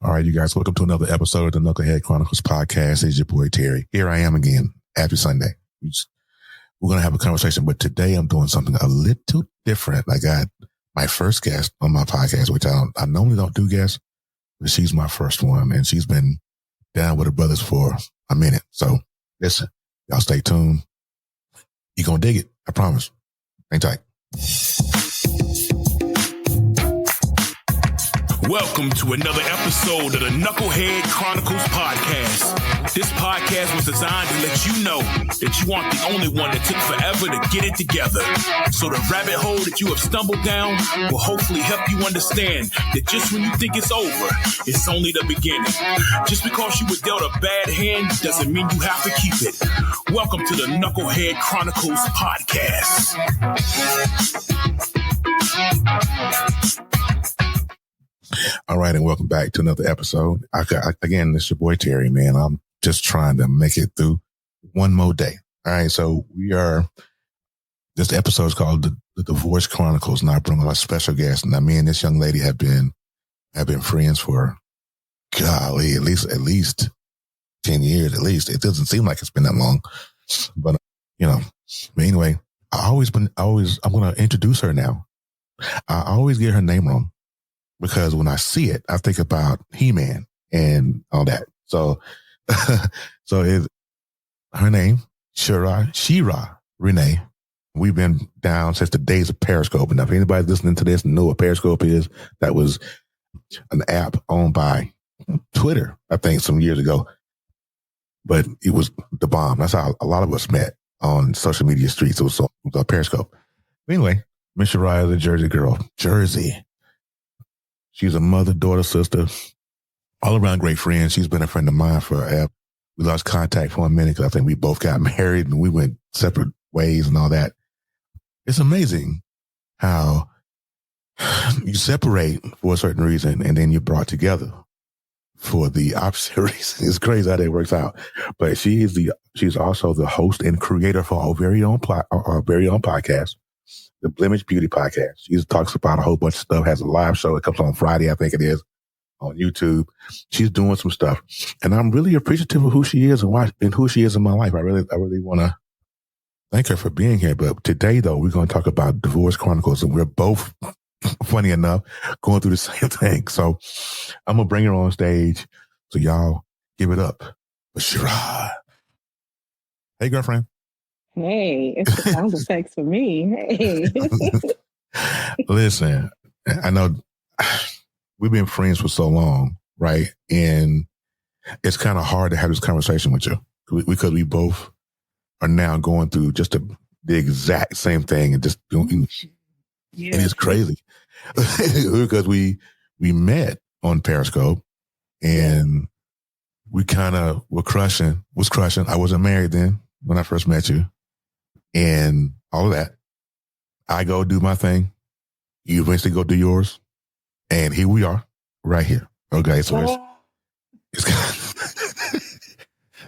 All right, you guys, welcome to another episode of the Knucklehead Chronicles podcast. It's your boy, Terry. Here I am again. Happy Sunday. We're going to have a conversation, but today I'm doing something a little different. I got my first guest on my podcast, which I normally don't do guests, but she's my first one, and she's been down with her brothers for a minute. So listen, y'all stay tuned. You're going to dig it. I promise. Hang tight. Welcome to another episode of the Knucklehead Chronicles podcast. This podcast was designed to let you know that you aren't the only one that took forever to get it together. So the rabbit hole that you have stumbled down will hopefully help you understand that just when you think it's over, it's only the beginning. Just because you were dealt a bad hand doesn't mean you have to keep it. Welcome to the Knucklehead Chronicles podcast. All right, and welcome back to another episode. Again, it's your boy, Terry, man. I'm just trying to make it through one more day. All right, so this episode is called the Divorce Chronicles, and I bring on a special guest. Now, me and this young lady have been friends for, golly, at least 10 years, at least. It doesn't seem like it's been that long, but, but anyway, I'm going to introduce her now. I always get her name wrong, because when I see it, I think about He-Man and all that. So, her name, SheRa Renee. We've been down since the days of Periscope. And if anybody listening to this know what Periscope is, that was an app owned by Twitter, I think, some years ago. But it was the bomb. That's how a lot of us met on social media streets. It was Periscope. Anyway, Miss SheRa is a Jersey girl. Jersey. She's a mother, daughter, sister, all around great friend. She's been a friend of mine forever. We lost contact for a minute because I think we both got married and we went separate ways and all that. It's amazing how you separate for a certain reason and then you're brought together for the opposite reason. It's crazy how that works out. But she's also the host and creator for our very own podcast, the Blemish Beauty Podcast. She talks about a whole bunch of stuff, has a live show. It comes on Friday, I think it is, on YouTube. She's doing some stuff. And I'm really appreciative of who she is and who she is in my life. I really want to thank her for being here. But today, though, we're going to talk about Divorce Chronicles. And we're both, funny enough, going through the same thing. So I'm going to bring her on stage. So y'all give it up for SheRa. Hey, girlfriend. Hey, it's the sound effects for me. Hey. Listen, I know we've been friends for so long, right? And it's kind of hard to have this conversation with you because we both are now going through just the exact same thing and just doing, yeah. And it's crazy because we met on Periscope and we kind of was crushing. I wasn't married then when I first met you. And all of that, I go do my thing. You eventually go do yours. And here we are, right here. Okay, so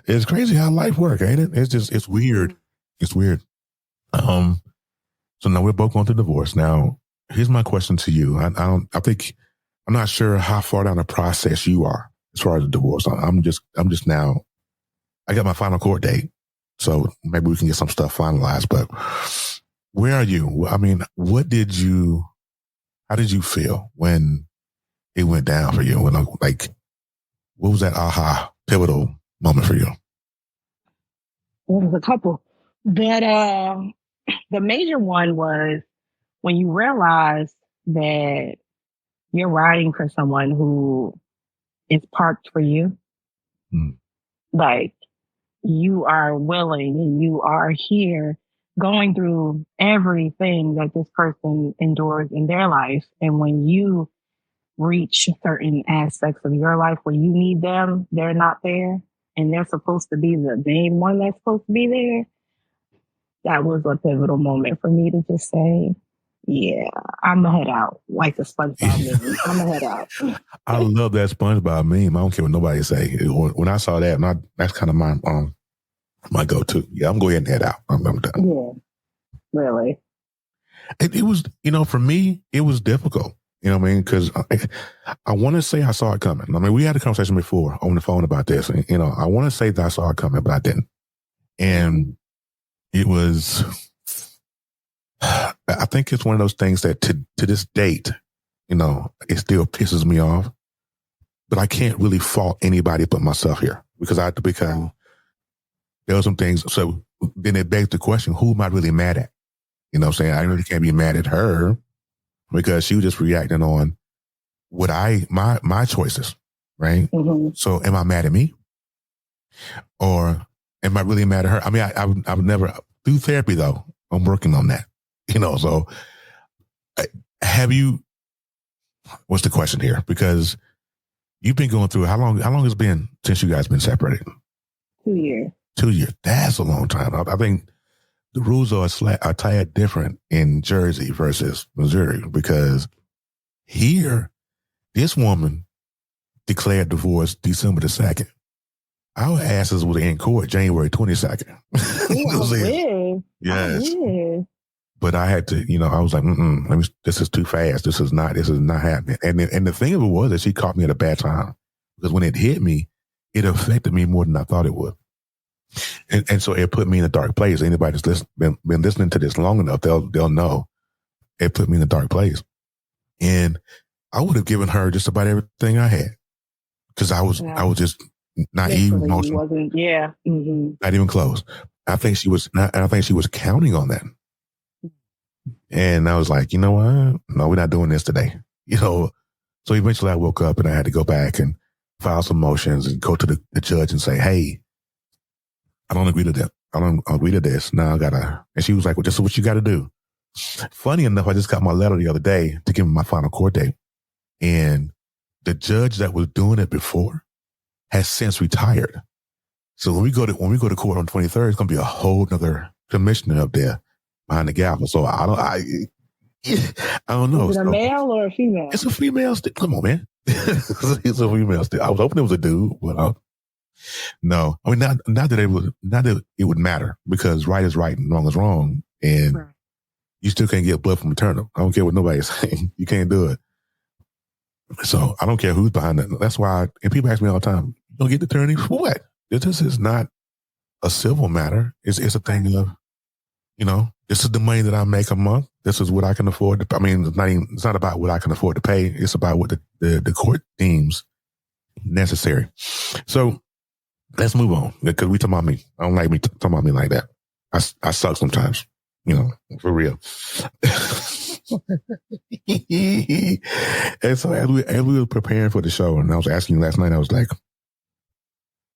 it's crazy how life works, ain't it? It's weird. It's weird. So now we're both going through divorce. Now, here's my question to you. I'm not sure how far down the process you are as far as the divorce. I'm just now, I got my final court date. So maybe we can get some stuff finalized, but where are you? I mean, how did you feel when it went down for you? What was that aha pivotal moment for you? Well, there's a couple, but the major one was when you realize that you're riding for someone who is parked for you. Like, you are willing and you are here going through everything that this person endures in their life. And when you reach certain aspects of your life where you need them, they're not there. And they're supposed to be the main one that's supposed to be there. That was a pivotal moment for me to just say, yeah, I'm gonna head out. Like the SpongeBob meme. I'm gonna head out. I love that SpongeBob meme. I don't care what nobody say. When I saw that, that's kind of my go-to. Yeah, I'm going to head out. I'm done. Yeah, really. It was, for me, it was difficult. You know what I mean? Because I want to say I saw it coming. I mean, we had a conversation before on the phone about this. And, you know, I want to say that I saw it coming, but I didn't. And it was, I think it's one of those things that to this date, you know, it still pisses me off. But I can't really fault anybody but myself here because there were some things. So then it begs the question, who am I really mad at? You know what I'm saying? I really can't be mad at her because she was just reacting on what my choices, right? Mm-hmm. So am I mad at me? Or am I really mad at her? I mean, I would never, through therapy though, I'm working on that, you know, so have you, what's the question here? Because you've been going through, how long has it been since you guys been separated? 2 years. 2 years. That's a long time. I think the rules are a tad different in Jersey versus Missouri because here, this woman declared divorce December the 2nd. Our asses were in court January 22nd. Oh, yes. Oh, but I had to, you know, I was like, this is too fast. This is not happening. And the thing of it was that she caught me at a bad time because when it hit me, it affected me more than I thought it would. And so it put me in a dark place. Anybody that's been listening to this long enough, they'll know it put me in a dark place. And I would have given her just about everything I had because I was just naive, emotional. Not even close. I think she was counting on that. And I was like, you know what? No, we're not doing this today. You know, so eventually I woke up and I had to go back and file some motions and go to the judge and say, hey, I don't agree to that. I don't agree to this. Now I gotta, and she was like, well, this is what you got to do. Funny enough, I just got my letter the other day to give me my final court date. And the judge that was doing it before has since retired. So when we go to court on 23rd, it's going to be a whole nother commissioner up there behind the gavel. So I don't know. Is it a male or a female? It's a female still. Come on, man. It's a female still. I was hoping it was a dude, but no. I mean, not that it would matter because right is right and wrong is wrong. And right. You still can't get blood from a turnip. I don't care what nobody's saying. You can't do it. So I don't care who's behind that. That's why, and people ask me all the time, you don't get the attorney for what? This is not a civil matter. It's a thing of, you know, this is the money that I make a month. This is what I can afford to, I mean, it's not about what I can afford to pay. It's about what the court deems necessary. So let's move on because we talking about me. I don't like me talking about me like that. I suck sometimes, you know, for real. And so as we were preparing for the show, and I was asking you last night, I was like,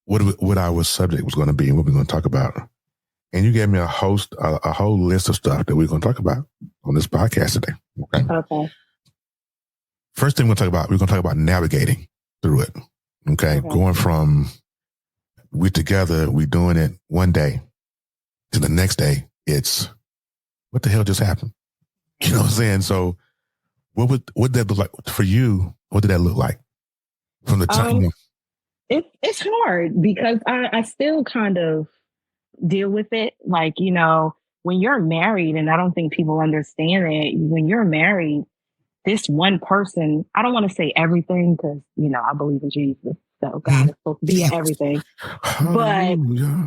what our subject was going to be and what we're going to talk about. And you gave me a whole list of stuff that we're going to talk about on this podcast today. Okay. First thing we're going to talk about navigating through it. Okay. Going from we together, we doing it one day to the next day. It's what the hell just happened? You know what I'm saying? So what would that look like for you? What did that look like from the time? It's hard because I still kind of deal with it. Like, you know, when you're married, and I don't think people understand it, when you're married, this one person, I don't want to say everything because, you know, I believe in Jesus. So God is supposed to be everything. But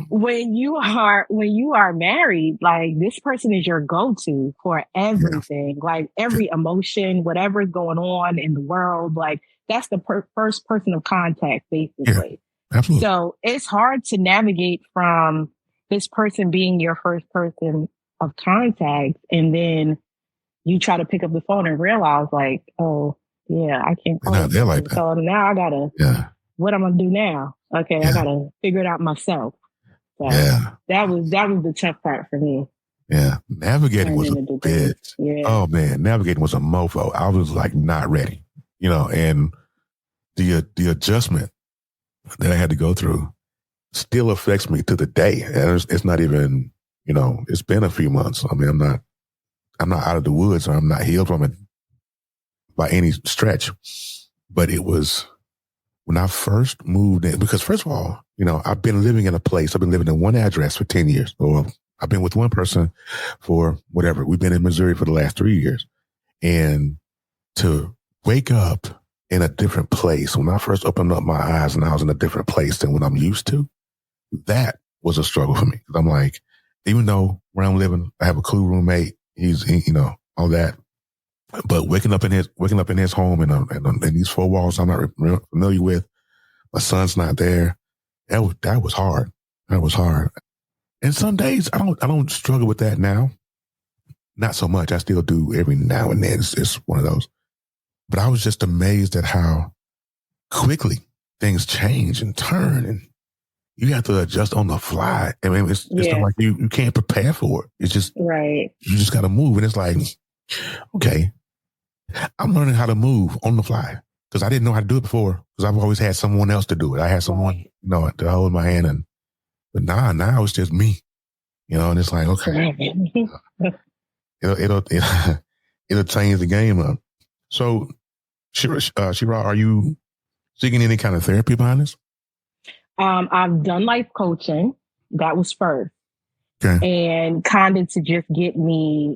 when you are married, like this person is your go-to for everything, like every emotion, whatever is going on in the world, like that's the first person of contact, basically. Yeah, absolutely. So it's hard to navigate from this person being your first person of contact. And then you try to pick up the phone and realize like, oh yeah, I can't call they're like that. So now I gotta, what I'm going to do now? Okay. I got to figure it out myself. So that was the tough part for me. Yeah. Navigating was a bitch. Yeah. Oh man. Navigating was a mofo. I was like not ready, you know, and the adjustment that I had to go through still affects me to the day. And it's not even, you know, it's been a few months. I mean, I'm not out of the woods or I'm not healed from it by any stretch, but it was, when I first moved in, because first of all, you know, I've been living in one address for 10 years, or I've been with one person for whatever. We've been in Missouri for the last 3 years. And to wake up in a different place. When I first opened up my eyes and I was in a different place than what I'm used to, that was a struggle for me. Cause I'm like, even though where I'm living, I have a cool roommate. All that. But waking up in his home and these four walls I'm not familiar with, my son's not there. That was hard. That was hard. And some days I don't struggle with that now. Not so much. I still do every now and then. It's one of those. But I was just amazed at how quickly things change and turn, and you have to adjust on the fly. I mean, it's not like you can't prepare for it. It's just, right. You just got to move. And it's like, okay, I'm learning how to move on the fly because I didn't know how to do it before because I've always had someone else to do it. I had someone, to hold my hand, but now it's just me, and it's like, okay, it'll change the game up. So, SheRa, are you seeking any kind of therapy behind this? I've done life coaching. That was first. Okay. And kind of to just get me,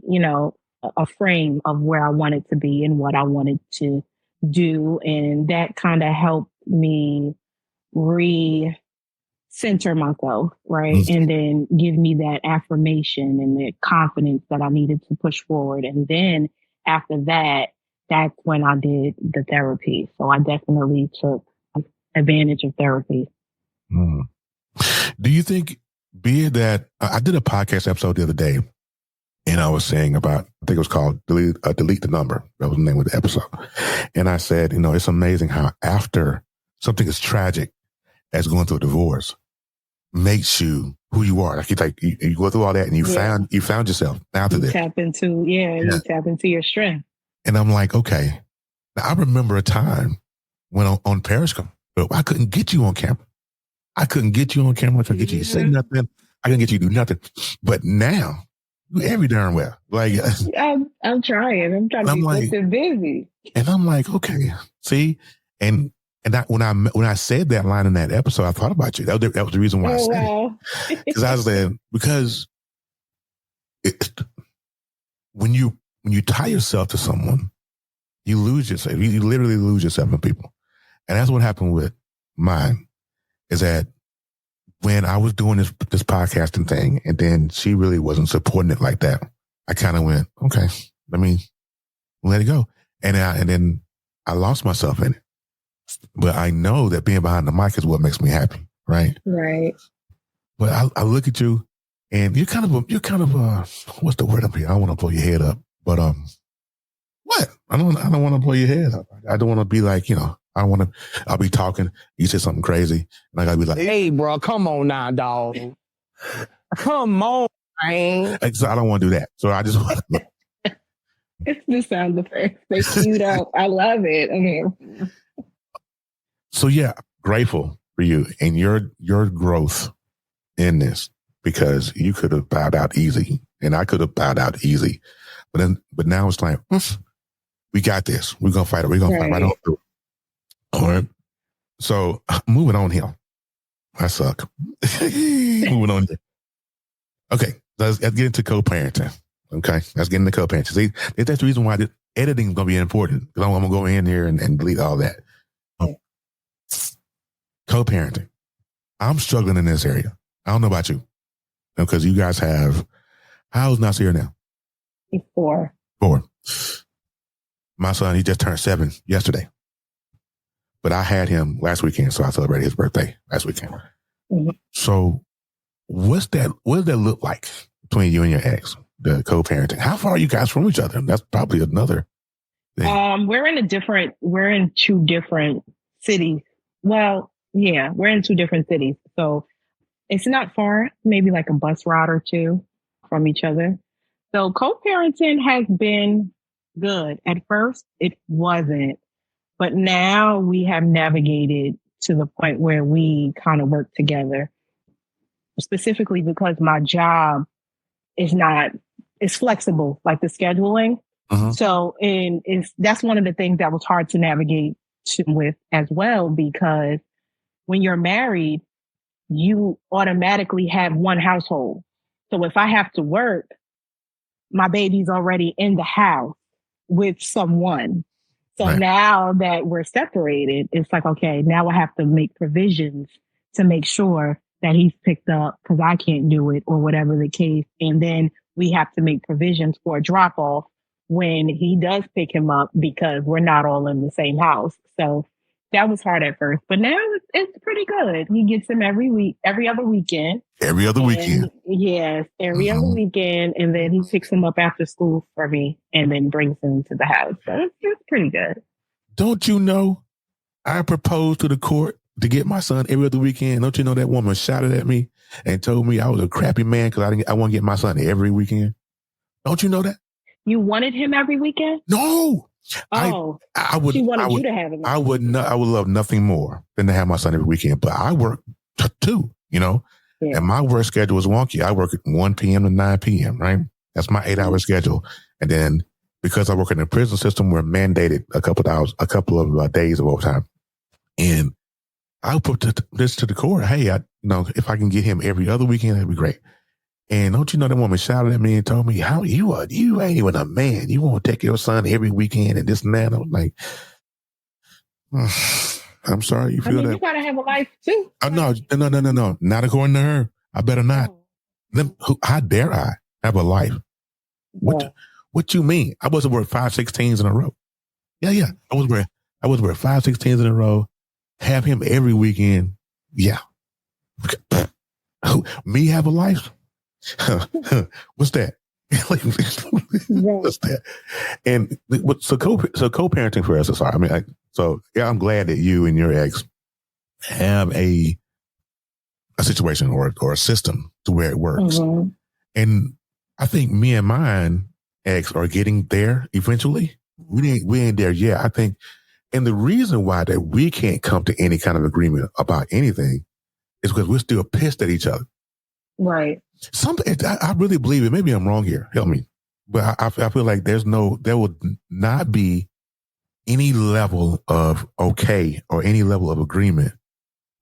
a frame of where I wanted to be and what I wanted to do. And that kind of helped me recenter myself, right? Mm-hmm. And then give me that affirmation and the confidence that I needed to push forward. And then after that, that's when I did the therapy. So I definitely took advantage of therapy. Mm. Do you think, be it that I did a podcast episode the other day, and I was saying about, I think it was called Delete the Number. That was the name of the episode. And I said, it's amazing how after something as tragic as going through a divorce makes you who you are. Like you go through all that and you found yourself after this. You tap into your strength. And I'm like, okay. Now, I remember a time when on Periscope, I couldn't get you on camera. I couldn't get you on camera. I couldn't get you to say nothing. I couldn't get you to do nothing. But now, you every darn well. Like I'm trying. I'm trying to be busy. And I'm like, okay, see, and that when I said that line in that episode, I thought about you. That was the reason why I said it. Because I was there because when you tie yourself to someone, you lose yourself. You literally lose yourself in people, and that's what happened with mine. Is that when I was doing this podcasting thing, and then she really wasn't supporting it like that, I kind of went, okay, let me let it go. And then I lost myself in it. But I know that being behind the mic is what makes me happy, right? Right. But I look at you, and you're kind of what's the word up here? I don't want to blow your head up, but what? I don't want to blow your head up. I don't want to be like, I'll be talking, you say something crazy, and I gotta be like, hey, bro, come on now, dog. Come on, man. So I don't want to do that. So I just want to. It's the sound effects. They queued up. I love it. Okay. So yeah, grateful for you and your growth in this, because you could have bowed out easy, and I could have bowed out easy, but now it's like, we got this. We're gonna fight it. We're gonna fight right on through. All right. So moving on here. I suck. Moving on here. Okay. Let's get into co-parenting. Okay. Let's get into co-parenting. See, that's the reason why the editing is going to be important. Because I'm going to go in here and delete all that. Co-parenting. I'm struggling in this area. I don't know about you. Because you guys have, how's Nasir now? He's 4. My son, he just turned 7 yesterday. But I had him last weekend, so I celebrated his birthday last weekend. Mm-hmm. So what does that look like between you and your ex, the co-parenting? How far are you guys from each other? That's probably another thing. We're in 2 different cities. Well, yeah, we're in 2 different cities. So it's not far, maybe like a bus ride or 2 from each other. So co-parenting has been good. At first, it wasn't. But now we have navigated to the point where we kind of work together, specifically because my job is flexible, like the scheduling. Uh-huh. So that's one of the things that was hard to navigate with as well, because when you're married, you automatically have one household. So if I have to work, my baby's already in the house with someone. So Right. now that we're separated, it's like, okay, now I have to make provisions to make sure that he's picked up because I can't do it or whatever the case. And then we have to make provisions for a drop off when he does pick him up because we're not all in the same house. So that was hard at first, but now it's pretty good. He gets him every week, every other weekend. Every other weekend. Yes, every other weekend. And then he picks him up after school for me and then brings him to the house. So it's pretty good. Don't you know I proposed to the court to get my son every other weekend? Don't you know that woman shouted at me and told me I was a crappy man because I want to get my son every weekend? Don't you know that? You wanted him every weekend? No. Oh, I would. she wanted you to have him. I would not. I would love nothing more than to have my son every weekend. But I work too, and my work schedule is wonky. I work at 1 p.m. to 9 p.m. Right? That's my 8-hour schedule. And then because I work in the prison system, we're mandated a couple of days of overtime. And I put this to the court. Hey, if I can get him every other weekend, that'd be great. And don't you know that woman shouted at me and told me, how you ain't even a man. You won't take your son every weekend and this and that. I'm like, I'm sorry you feel that. You gotta have a life too. No. Not according to her. I better not. How dare I have a life? What you mean? I wasn't worth 5 16s in a row. Yeah. I was worth 5 16s in a row. Have him every weekend. Yeah. Me have a life? What's that? What's that? And so co-parenting for us is hard. I mean, I'm glad that you and your ex have a situation or a system to where it works. Mm-hmm. And I think me and mine ex are getting there eventually. We ain't there yet. I think, and the reason why that we can't come to any kind of agreement about anything is because we're still pissed at each other. Right. I really believe it. Maybe I'm wrong here. Help me. But I feel like there will not be any level of okay or any level of agreement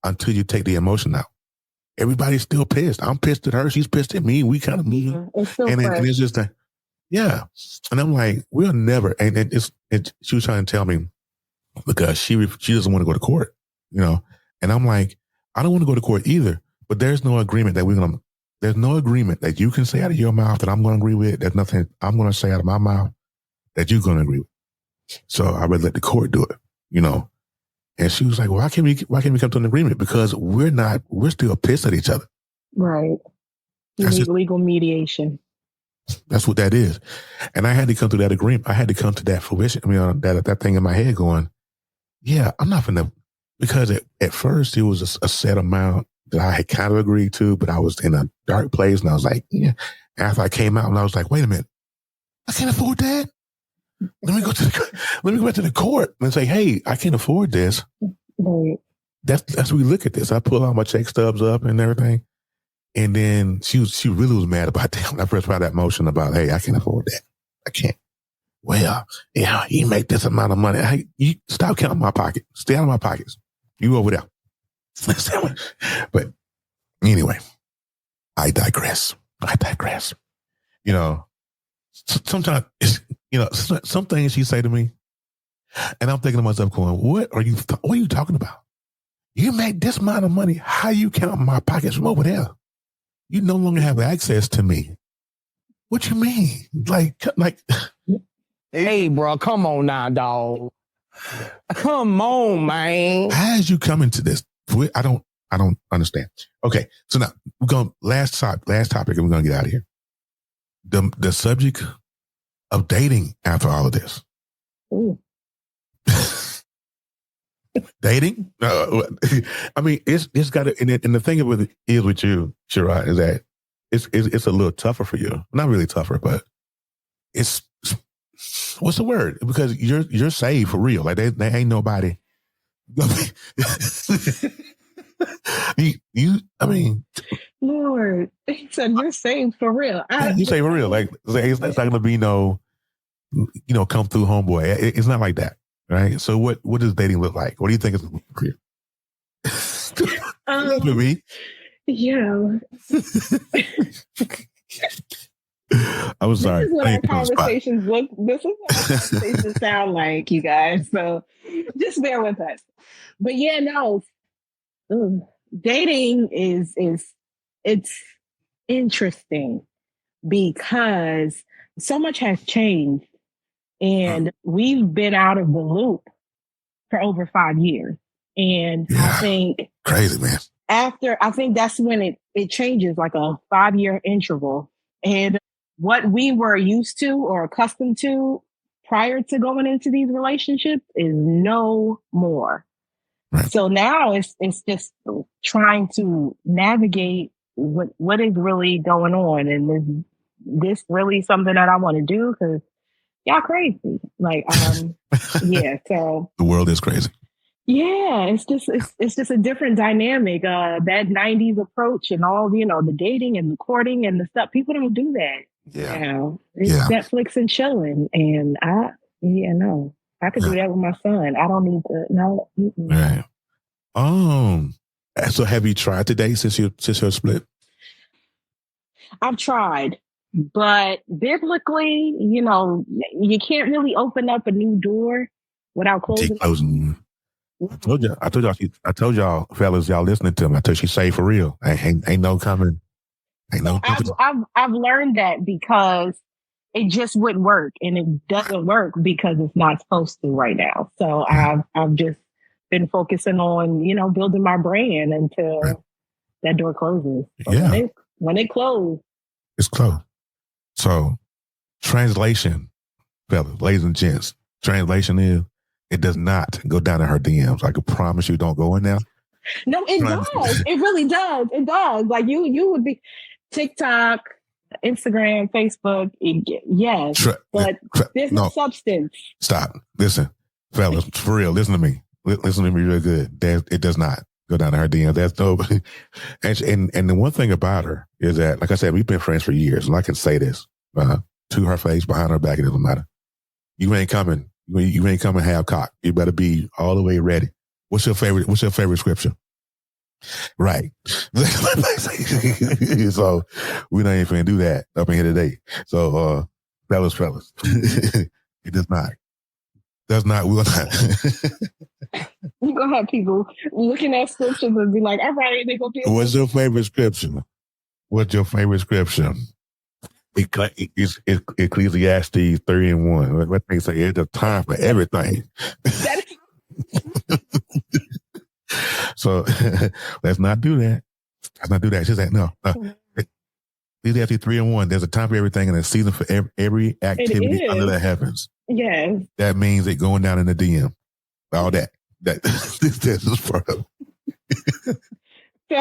until you take the emotion out. Everybody's still pissed. I'm pissed at her. She's pissed at me. We kind of meet. And it's just yeah. And I'm like, we'll never. And she was trying to tell me because she doesn't want to go to court, And I'm like, I don't want to go to court either. But there's no agreement that there's no agreement that you can say out of your mouth that I'm going to agree with. There's nothing I'm going to say out of my mouth that you're going to agree with. So I would let the court do it, And she was like, well, why can't we come to an agreement? Because we're still pissed at each other. Right. You need legal mediation. That's what that is. And I had to come to that agreement. I had to come to that fruition. I mean, that thing in my head going, yeah, I'm not going to, because at first it was a set amount that I had kind of agreed to, but I was in a dark place and I was like, yeah. After I came out and I was like, wait a minute, I can't afford that. Let me go back to the court and say, hey, I can't afford this. Right. That's what we look at this. I pull all my check stubs up and everything. And then she really was mad about that when I first found that motion about, hey, I can't afford that. I can't. Well, yeah, you make this amount of money. Hey, you stop counting my pocket. Stay out of my pockets. You over there. But anyway, I digress. Sometimes, some things she say to me, and I'm thinking to myself going, what are you talking about? You make this amount of money. How you count my pockets from over there? You no longer have access to me. What you mean? Like. Hey, bro, come on now, dog. Come on, man. How did you come into this? I don't understand. Okay, so now we're going last topic, and we're gonna get out of here. The subject of dating after all of this. Ooh. Dating? I mean, it's got to, and the thing with you, SheRa, is that it's a little tougher for you. Not really tougher, but it's what's the word? Because you're saved for real. Like they ain't nobody. I mean, Lord, he said you're saved for real. You saved for real. Like it's not gonna be no, come through homeboy. It's not like that, right? So what does dating look like? What do you think is for you? Yeah. I was sorry. This is what I our ain't put on the spot. conversations look. This is what our conversations sound like, you guys. So just bear with us. But yeah, no, dating is it's interesting because so much has changed, and we've been out of the loop for over 5 years. And I think crazy, man. I think that's when it changes, like a 5-year interval. And what we were used to or accustomed to prior to going into these relationships is no more. Right. So now it's just trying to navigate what is really going on, and is this really something that I want to do? Because y'all crazy. Like, yeah. So the world is crazy. Yeah, it's just a different dynamic. That 90s approach and all, the dating and the courting and the stuff. People don't do that. Yeah. It's Netflix and chilling. And I could do that with my son. I don't need to. No. Right. So have you tried to date since you're split? I've tried, but biblically, you can't really open up a new door without closing. I told y'all, fellas, y'all listening to me. I told you she's saved for real. Ain't no coming. I've learned that because it just wouldn't work, and it doesn't work because it's not supposed to right now. So I've just been focusing on building my brand until that door closes. But when it closed, it's closed. So translation, fellas, ladies and gents, translation is it does not go down in her DMs. I can promise you, don't go in there. No, it does. It really does. It does. Like you would be TikTok, Instagram, Facebook. Yes, but there's no substance. Stop. Listen, fellas, for real. Listen to me. Listen to me real good. It does not go down to her DMs. That's no. And the one thing about her is that, like I said, we've been friends for years, and I can say this to her face, behind her back. It doesn't matter. You ain't coming. You ain't coming half cocked. You better be all the way ready. What's your favorite scripture? Right. So we're not even finna do that up in here today. So fellas, it does not. We're not. You're gonna have people looking at scriptures and be like, all right, they gonna be. What's your favorite scripture? It's Ecclesiastes 3:1. What they say, it's a time for everything. So let's not do that. She's like, no. Ecclesiastes 3:1. There's a time for everything and a season for every activity under the heavens. Yes. That means it going down in the DM. All that. This is for. So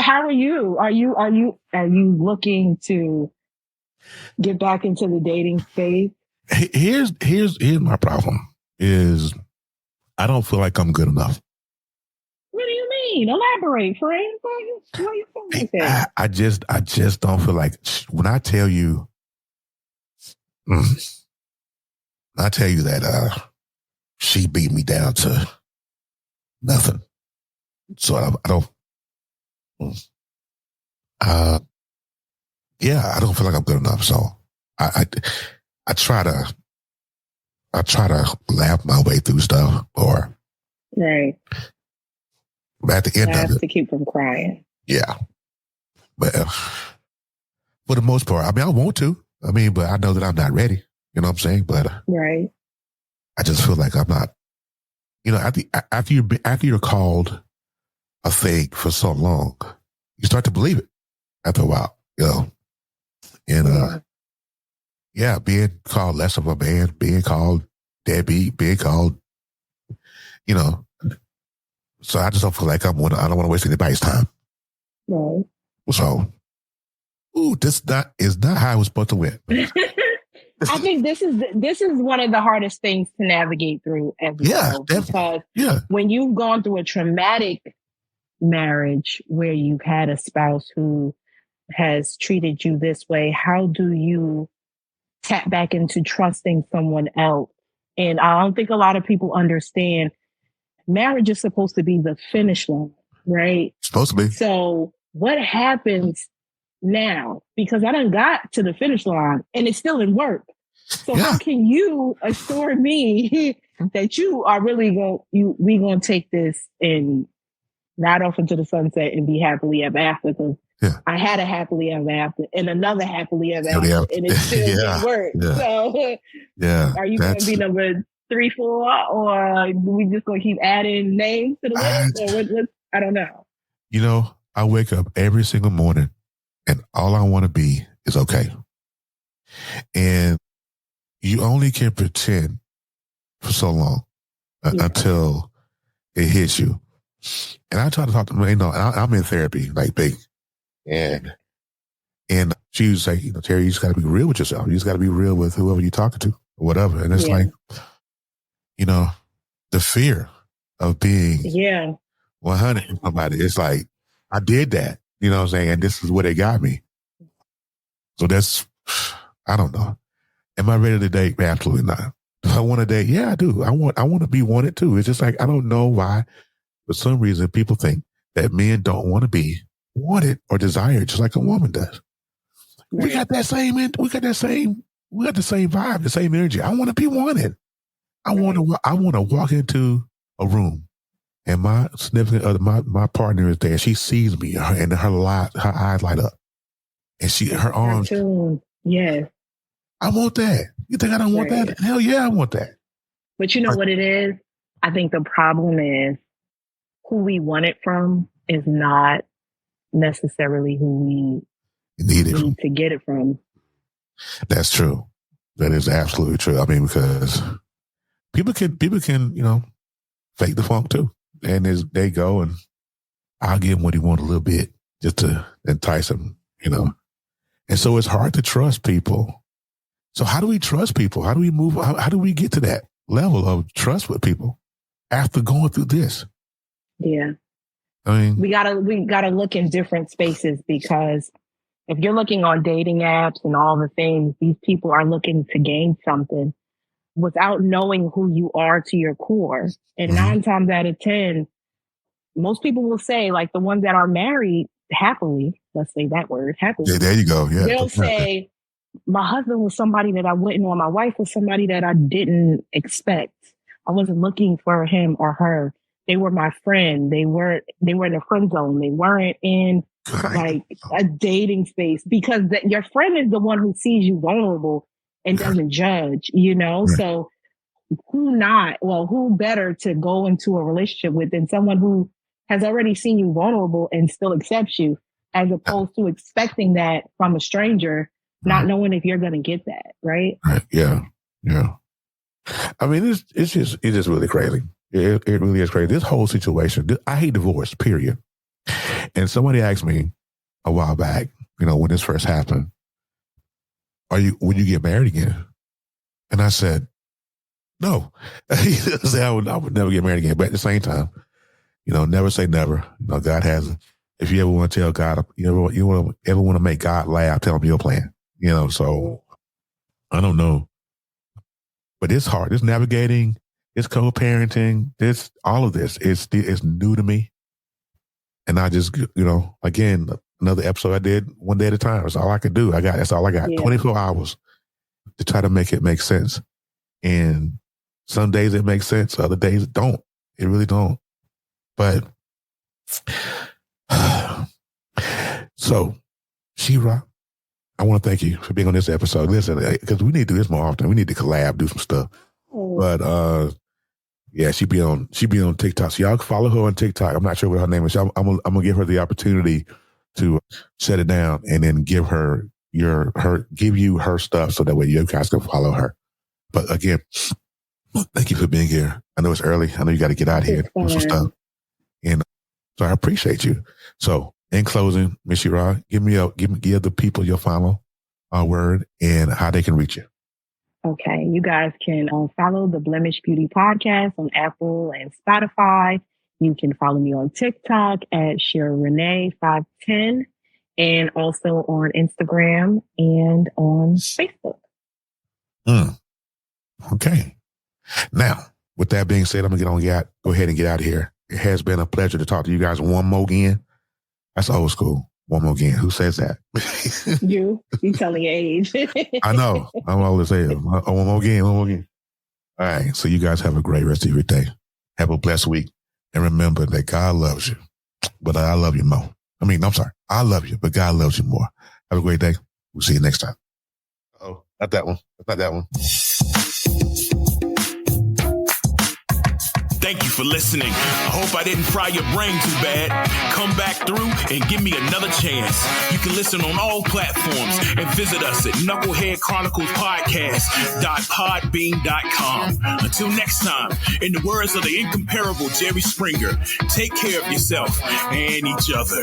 how are you? Are you looking to get back into the dating space? Here's my problem is I don't feel like I'm good enough. What do you mean? Elaborate, friend. What do you think like that? I just don't feel like when I tell you that she beat me down to nothing. So I don't I don't feel like I'm good enough. So I try to laugh my way through stuff, or right. But at the end of it, to keep from crying. Yeah, but for the most part, I mean, I want to. I mean, but I know that I'm not ready. You know what I'm saying? But right. I just feel like I'm not. After you're called a thing for so long, you start to believe it after a while. And being called less of a man, being called deadbeat, being called, so I just don't feel like I don't want to waste anybody's time. Right. So, this is not how I was supposed to win. I think this is one of the hardest things to navigate through as well. Because when you've gone through a traumatic marriage where you've had a spouse who has treated you this way, how do you tap back into trusting someone else? And I don't think a lot of people understand marriage is supposed to be the finish line, right? Supposed to be. So what happens now because I done got to the finish line and it's still in work. So how can you assure me that you are really we gonna take this and ride off into the sunset and be happily ever after? Because I had a happily ever after and another happily ever after, and it still didn't work. So are you gonna be number 3, 4, or are we just gonna keep adding names to the list? Or I don't know. You know, I wake up every single morning and all I want to be is okay. And you only can pretend for so long until it hits you. And I try to talk to them, I'm in therapy, like big. And she was like, Terry, you just got to be real with yourself. You just got to be real with whoever you're talking to or whatever. And it's like, the fear of being 100 with somebody. It's like, I did that, you know what I'm saying? And this is where they got me. So that's, I don't know. Am I ready to date? Absolutely not. Do I want to date? Yeah, I do. I want to be wanted too. It's just like, I don't know why, for some reason, people think that men don't want to be wanted or desired just like a woman does. Right. We got the same vibe, the same energy. I want to be wanted. I want to walk into a room and my significant other, my partner is there. She sees me and her eyes light up. And her arms. Yes. I want that. You think I don't want that? Hell yeah, I want that. But you know what it is? I think the problem is who we want it from is not necessarily who we need to get it from. That's true. That is absolutely true. I mean, because people can, fake the funk too. And they go and I'll give him what he wants a little bit just to entice him, And so it's hard to trust people. So how do we trust people? How do we move? How do we get to that level of trust with people after going through this? Yeah. I mean, we gotta look in different spaces, because if you're looking on dating apps and all the things, these people are looking to gain something without knowing who you are to your core. And 9 times out of 10, most people will say, like the ones that are married happily, let's say that word, happily. Yeah, there you go. Yeah. They'll say, my husband was somebody that I wouldn't, or my wife was somebody that I didn't expect. I wasn't looking for him or her. They were my friend. They were in a friend zone. They weren't in like a dating space, because your friend is the one who sees you vulnerable and doesn't judge, So who better to go into a relationship with than someone who has already seen you vulnerable and still accepts you, as opposed to expecting that from a stranger, not knowing if you're going to get that, right? Yeah. Yeah. I mean, it's just really crazy. It really is crazy. This whole situation, I hate divorce, period. And somebody asked me a while back, when this first happened, would you get married again? And I said, no. I would never get married again. But at the same time, never say never. God hasn't. If you ever want to tell God, you ever want to make God laugh, tell him your plan. So I don't know. But it's hard. It's navigating, it's co-parenting, all of this. It's new to me. And I just, again, another episode I did one day at a time. That's all I could do. That's all I got. 24 hours to try to make it make sense. And some days it makes sense. Other days it don't. It really don't. But so, SheRa, I want to thank you for being on this episode. Listen, because we need to do this more often. We need to collab, do some stuff. But she be on TikTok. So y'all can follow her on TikTok. I'm not sure what her name is. I'm gonna give her the opportunity to shut it down and then give you her stuff so that way you guys can follow her. But again, thank you for being here. I know it's early. I know you got to get out here and do some stuff. And so I appreciate you. So in closing, Miss SheRa, give the people your final word and how they can reach you. Okay, you guys can follow the Blemish Beauty Podcast on Apple and Spotify. You can follow me on TikTok at SheRa Renee 510, and also on Instagram and on Facebook. Okay. Now, with that being said, I'm gonna go ahead and get out of here. It has been a pleasure to talk to you guys one more again. That's old school. One more again. Who says that? You telling your age. I know. I'm always saying, one more again. All right. So you guys have a great rest of your day. Have a blessed week. And remember that God loves you, but I love you more. I love you, but God loves you more. Have a great day. We'll see you next time. Oh, not that one. Not that one. Thank you for listening. I hope I didn't fry your brain too bad. Come back through and give me another chance. You can listen on all platforms and visit us at knuckleheadchroniclespodcast.podbean.com. Until next time, in the words of the incomparable Jerry Springer, take care of yourself and each other.